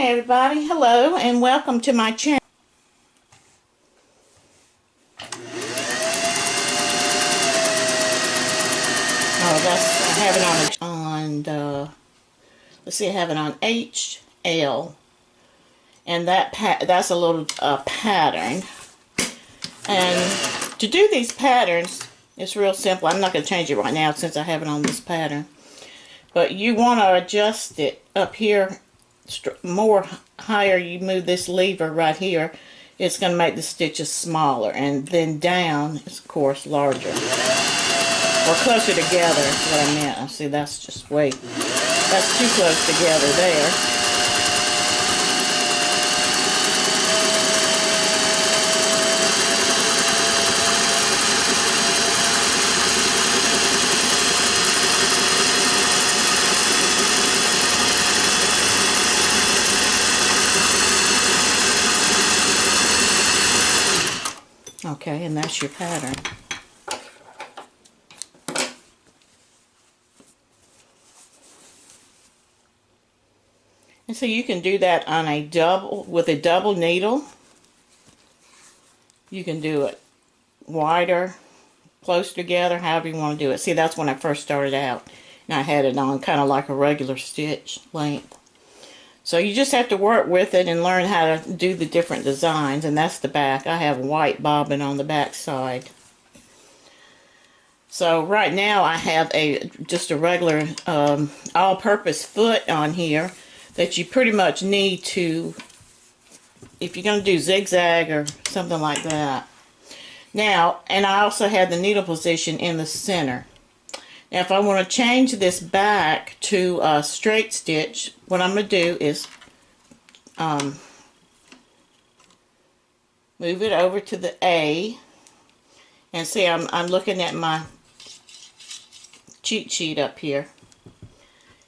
Hey everybody, hello and welcome to my channel. Oh, I have it let's see, I have it on HL, and that's a little pattern. And to do these patterns, it's real simple. I'm not going to change it right now since I have it on this pattern. But you want to adjust it up here more higher. You move this lever right here, it's going to make the stitches smaller, and then down is of course larger or closer together is what I meant. See, that's too close together there. Okay, and that's your pattern. And so you can do that on with a double needle. You can do it wider, close together, however you want to do it. See, that's when I first started out, and I had it on kind of like a regular stitch length. So you just have to work with it and learn how to do the different designs, and that's the back. I have white bobbin on the back side. So right now I have just a regular all-purpose foot on here that you pretty much need to, if you're going to do zigzag or something like that. Now, and I also have the needle position in the center. Now, if I want to change this back to a straight stitch, what I'm going to do is move it over to the A. And see, I'm looking at my cheat sheet up here.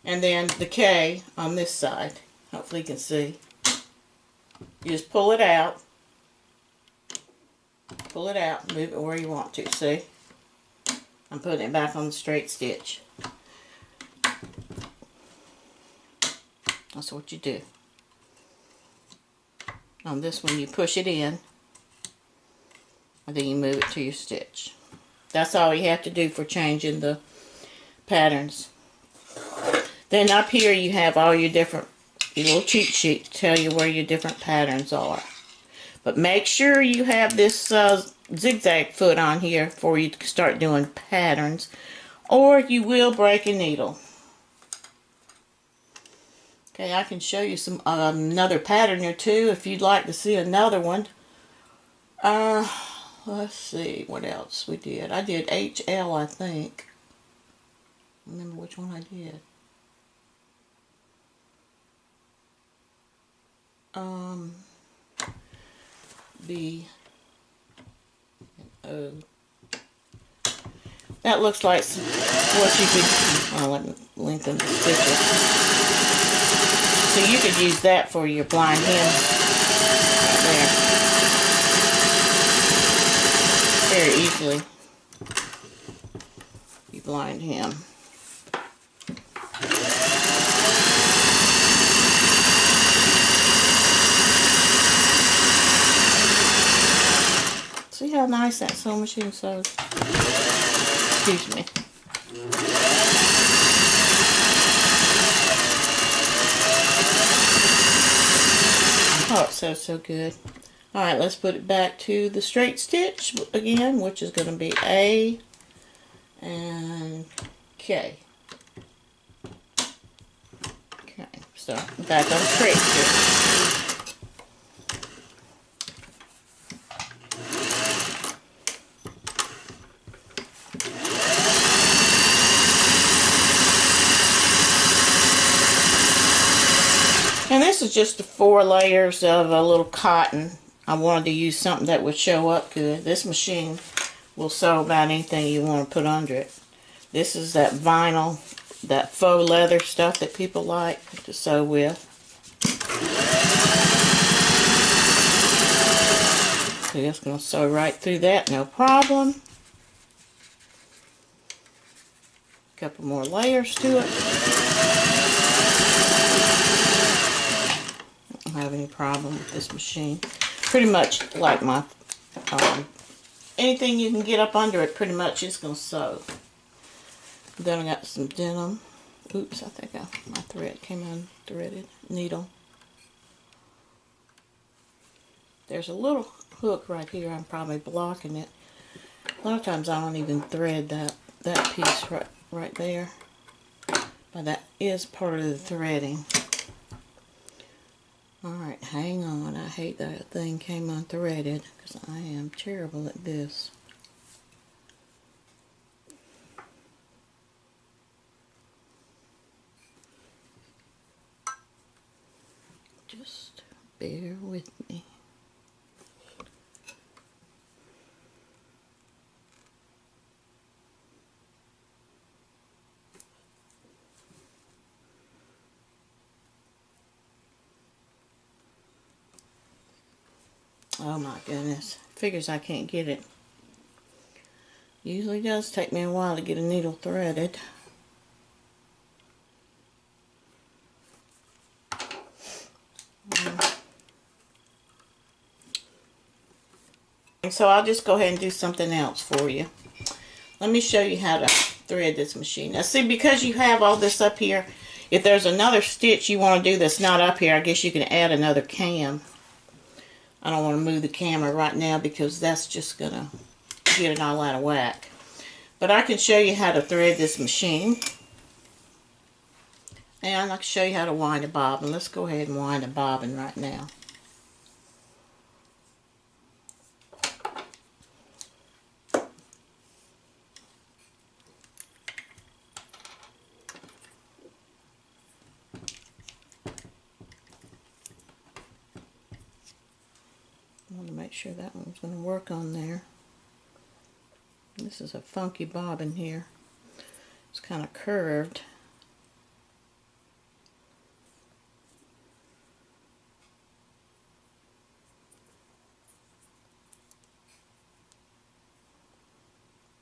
And then the K on this side. Hopefully you can see. You just pull it out. Pull it out, move it where you want to, see? I'm putting it back on the straight stitch. That's what you do. On this one you push it in, and then you move it to your stitch. That's all you have to do for changing the patterns. Then up here you have all your little cheat sheet to tell you where your different patterns are. But make sure you have this zigzag foot on here before you start doing patterns, or you will break a needle. Okay, I can show you some another pattern or two if you'd like to see another one. Let's see what else we did. I did HL, I think. I remember which one I did. B and O. That looks like what you could, let me lengthen the stitches. So you could use that for your blind hem right there. Very easily. You blind hem. See how nice that sewing machine sews? Excuse me. Oh, it sews so good. Alright, let's put it back to the straight stitch again, which is going to be A and K. Okay, so back on straight stitch. And this is just the 4 layers of a little cotton. I wanted to use something that would show up good. This machine will sew about anything you want to put under it. This is that vinyl, that faux leather stuff that people like to sew with. So just going to sew right through that, no problem. A couple more layers to it. don't have any problem with this machine. Pretty much like my, anything you can get up under it, pretty much it's going to sew. Then I got some denim. Oops, I think my thread came unthreaded. Needle. There's a little hook right here. I'm probably blocking it. A lot of times I don't even thread that piece right there. But that is part of the threading. Alright, hang on. I hate that thing came unthreaded because I am terrible at this. Just bear with me. Oh my goodness. Figures I can't get it. Usually does take me a while to get a needle threaded. So I'll just go ahead and do something else for you. Let me show you how to thread this machine. Now see, because you have all this up here, if there's another stitch you want to do that's not up here, I guess you can add another cam. I don't want to move the camera right now because that's just going to get it all out of whack. But I can show you how to thread this machine. And I can show you how to wind a bobbin. Let's go ahead and wind a bobbin right now. I want to make sure that one's going to work on there. This is a funky bobbin here. It's kind of curved.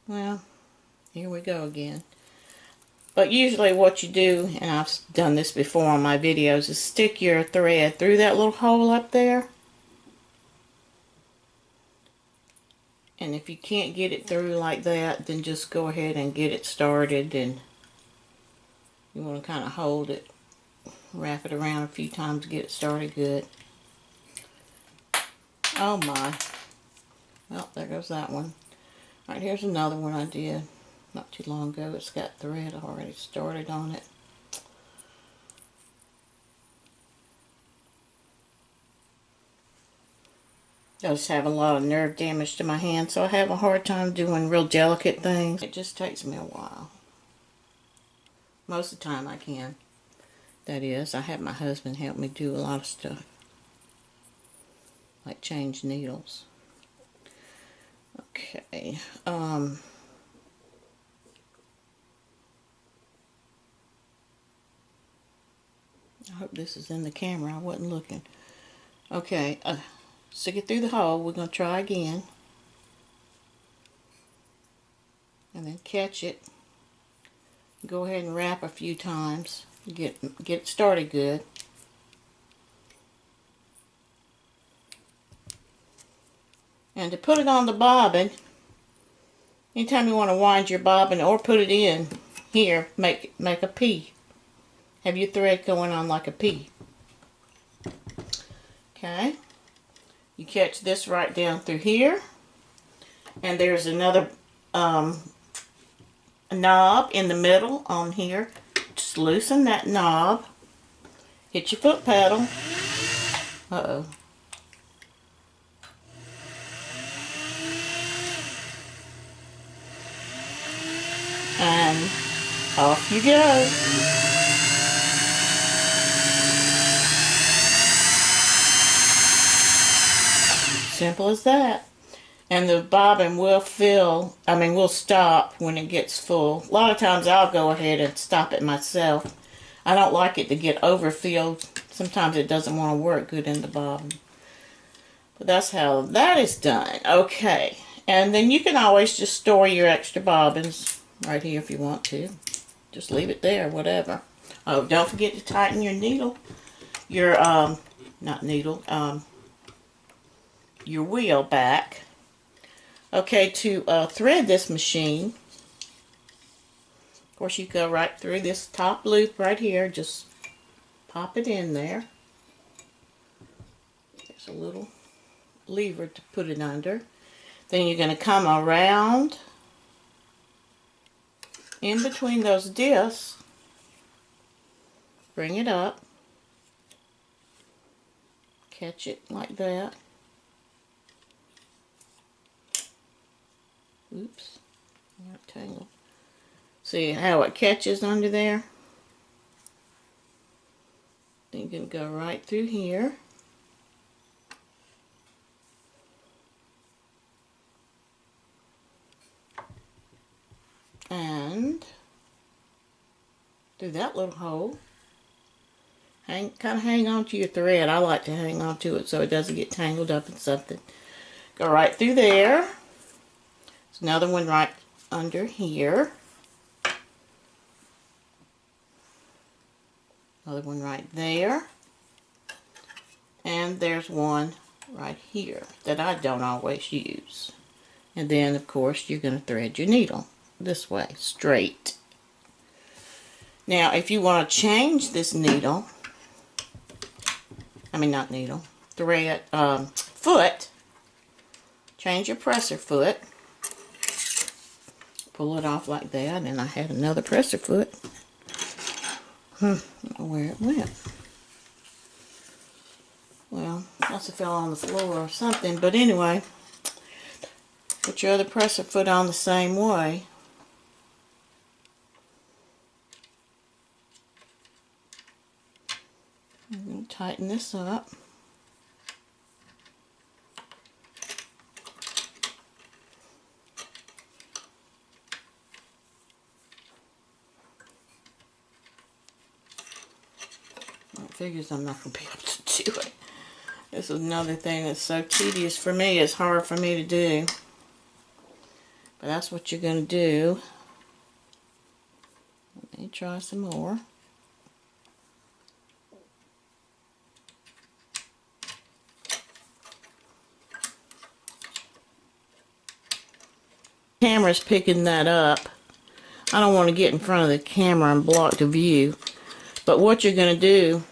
Well, here we go again. But usually what you do, and I've done this before on my videos, is stick your thread through that little hole up there. And if you can't get it through like that, then just go ahead and get it started. And you want to kind of hold it, wrap it around a few times to get it started good. Oh my. Well, there goes that one. Alright, here's another one I did not too long ago. It's got thread already started on it. I just have a lot of nerve damage to my hand, so I have a hard time doing real delicate things. It just takes me a while. Most of the time I can. That is, I have my husband help me do a lot of stuff. Like change needles. Okay. I hope this is in the camera. I wasn't looking. Okay. Stick it through the hole. We're going to try again. And then catch it. Go ahead and wrap a few times. Get it started good. And to put it on the bobbin, anytime you want to wind your bobbin or put it in here, make a P. Have your thread going on like a P. Okay. You catch this right down through here. And there's another knob in the middle on here. Just loosen that knob. Hit your foot pedal. Uh-oh. And off you go. Simple as that. And the bobbin will will stop when it gets full. A lot of times I'll go ahead and stop it myself. I don't like it to get overfilled. Sometimes it doesn't want to work good in the bobbin. But that's how that is done. Okay. And then you can always just store your extra bobbins right here if you want to. Just leave it there, whatever. Oh, don't forget to tighten your needle, your not needle, your wheel back. Okay, to thread this machine, of course you go right through this top loop right here, just pop it in there. There's a little lever to put it under. Then you're going to come around in between those discs, bring it up, catch it like that. Oops, I got tangled. See how it catches under there? Then you're going to go right through here. And through that little hole, kind of hang on to your thread. I like to hang on to it so it doesn't get tangled up in something. Go right through there. There's another one right under here. Another one right there. And there's one right here that I don't always use. And then, of course, you're going to thread your needle this way, straight. Now, if you want to change this needle, thread, foot, change your presser foot, pull it off like that, and I had another presser foot. I don't know where it went. Well, must have fell on the floor or something, but anyway, put your other presser foot on the same way. I'm going to tighten this up. It figures I'm not going to be able to do it. This is another thing that's so tedious for me. It's hard for me to do. But that's what you're going to do. Let me try some more. Camera's picking that up. I don't want to get in front of the camera and block the view. But what you're going to do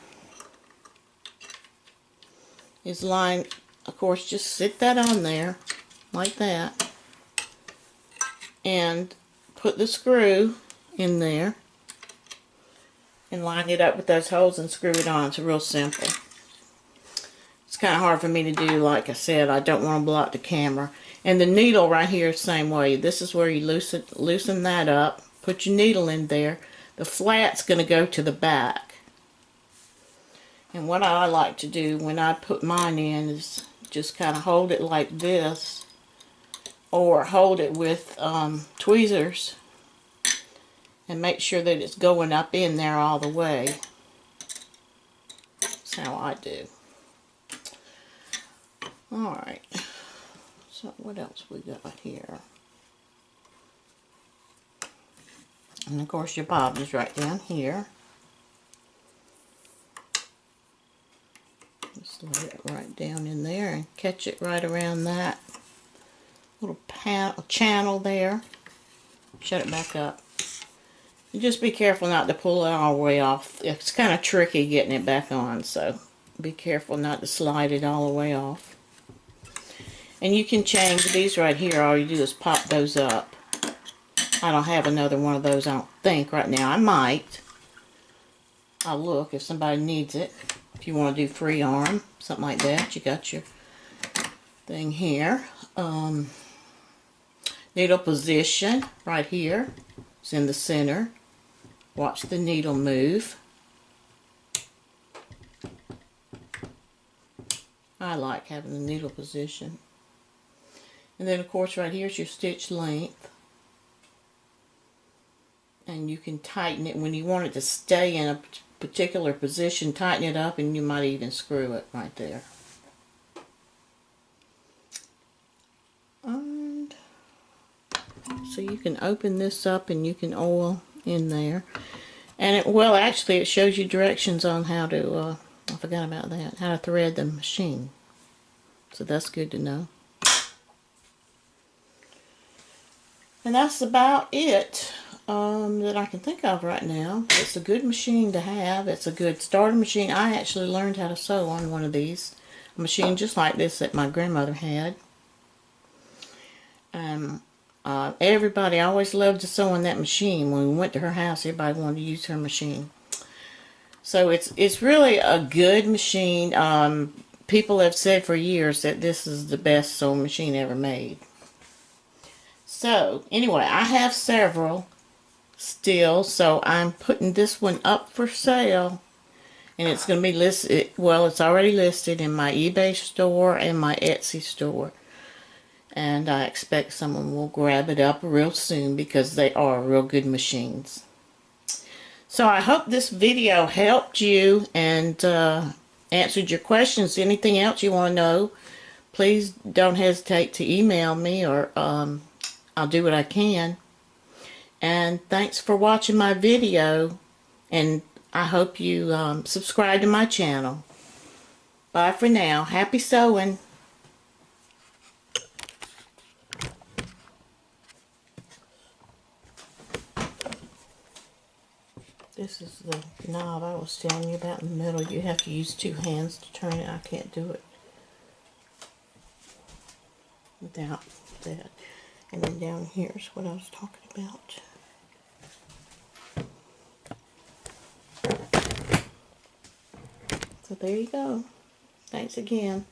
is line, of course, just sit that on there like that and put the screw in there and line it up with those holes and screw it on. It's real simple. It's kind of hard for me to do. Like I said, I don't want to block the camera. And the needle right here, same way. This is where you loosen that up, put your needle in there. The flat's going to go to the back. And what I like to do when I put mine in is just kind of hold it like this, or hold it with tweezers and make sure that it's going up in there all the way. That's how I do. Alright, so what else we got here? And of course your bobbin is right down here. Just lay it right down in there and catch it right around that little channel there. Shut it back up. And just be careful not to pull it all the way off. It's kind of tricky getting it back on, so be careful not to slide it all the way off. And you can change these right here. All you do is pop those up. I don't have another one of those, I don't think, right now. I might. I'll look if somebody needs it. If you want to do free arm, something like that, you got your thing here. Needle position right here. It's in the center. Watch the needle move. I like having the needle position. And then of course right here is your stitch length. And you can tighten it when you want it to stay in a particular position. Tighten it up, and you might even screw it right there. And so you can open this up and you can oil in there. And it, well, actually it shows you directions on how to I forgot about that. How to thread the machine. So that's good to know. And that's about it that I can think of right now. It's a good machine to have. It's a good starter machine. I actually learned how to sew on one of these. A machine just like this that my grandmother had. Everybody always loved to sew on that machine. When we went to her house, everybody wanted to use her machine. So it's really a good machine. People have said for years that this is the best sewing machine ever made. So anyway, I have several still, so I'm putting this one up for sale, and it's going to be listed. Well, it's already listed in my eBay store and my Etsy store, and I expect someone will grab it up real soon because they are real good machines. So I hope this video helped you and answered your questions. Anything else you want to know, please don't hesitate to email me, or I'll do what I can. And thanks for watching my video, and I hope you subscribe to my channel. Bye for now. Happy sewing. This is the knob I was telling you about in the middle. You have to use 2 hands to turn it. I can't do it without that. And then down here is what I was talking about. So there you go. Thanks again.